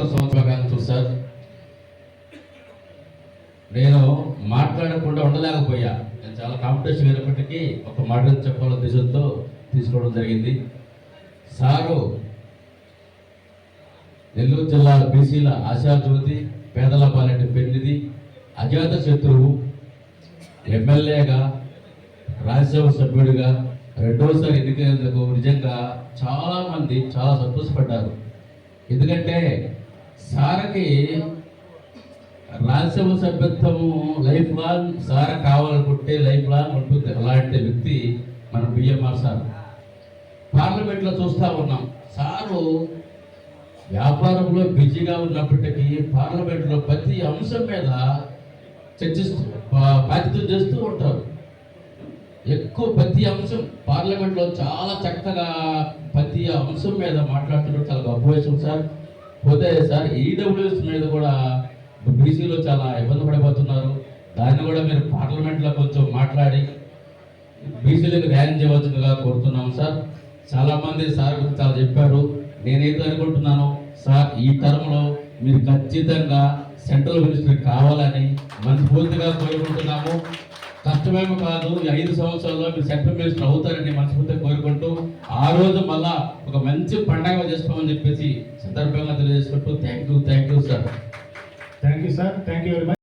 సంవత్సరాలు సార్, నేను మాట్లాడకుండా ఉండలేకపోయా. నేను చాలా కాంపిటీషన్ అయినప్పటికీ ఒక మాట చెప్పాలని ఉద్దేశంతో తీసుకోవడం జరిగింది. సారు నెల్లూరు జిల్లా బీసీల ఆశాజ్యోతి, పేదల పాలెటి పెన్నిది, అజాత శత్రువు, ఎమ్మెల్యేగా, రాజ్యసభ సభ్యుడిగా రెండోసారి ఎన్నికైనందుకు నిజంగా చాలామంది చాలా సంతోషపడ్డారు. ఎందుకంటే సార్కి రాజ్యసభ సభ్యత్వము లైఫ్ లాంగ్ సార్ కావాలనుకుంటే లైఫ్ లాంగ్ ఉంటుంది. అలాంటి వ్యక్తి మన బిఎంఆర్ సార్. పార్లమెంట్లో చూస్తూ ఉన్నాం, సారు వ్యాపారంలో బిజీగా ఉన్నప్పటికీ పార్లమెంట్లో ప్రతి అంశం మీద చర్చిస్తూ బాధ్యత చేస్తూ ఉంటారు. ఎక్కువ ప్రతి అంశం పార్లమెంట్లో చాలా చక్కగా ప్రతి అంశం మీద మాట్లాడుతుంటే చాలా గొప్ప విషయం సార్. పోతే సార్ ఈడబ్ల్యూఎస్ మీద కూడా బీసీలో చాలా ఇబ్బంది పడిపోతున్నారు. దాన్ని కూడా మీరు పార్లమెంట్లో కొంచెం మాట్లాడి బీసీలకు న్యాయం చేయవలసిందిగా కోరుతున్నాం సార్. చాలామంది సార్ గురించి చాలా చెప్పారు. నేనైతే అనుకుంటున్నాను సార్, ఈ టర్మ్లో మీరు ఖచ్చితంగా సెంట్రల్ మినిస్టర్ కావాలని మనస్ఫూర్తిగా కోరుకుంటున్నాము. కష్టమేమో కాదు, ఈ 5 సంవత్సరాల్లో మీరు సెంట్రల్ మినిస్టర్ అవుతారని మనస్ఫూర్తిగా కోరుకుంటూ ఆ రోజు మళ్ళా ఒక మంచి పండగ చేసుకోమని చెప్పేసి సందర్భంగా తెలియజేసుకుంటూ thank you sir. Thank you sir. Thank you very much.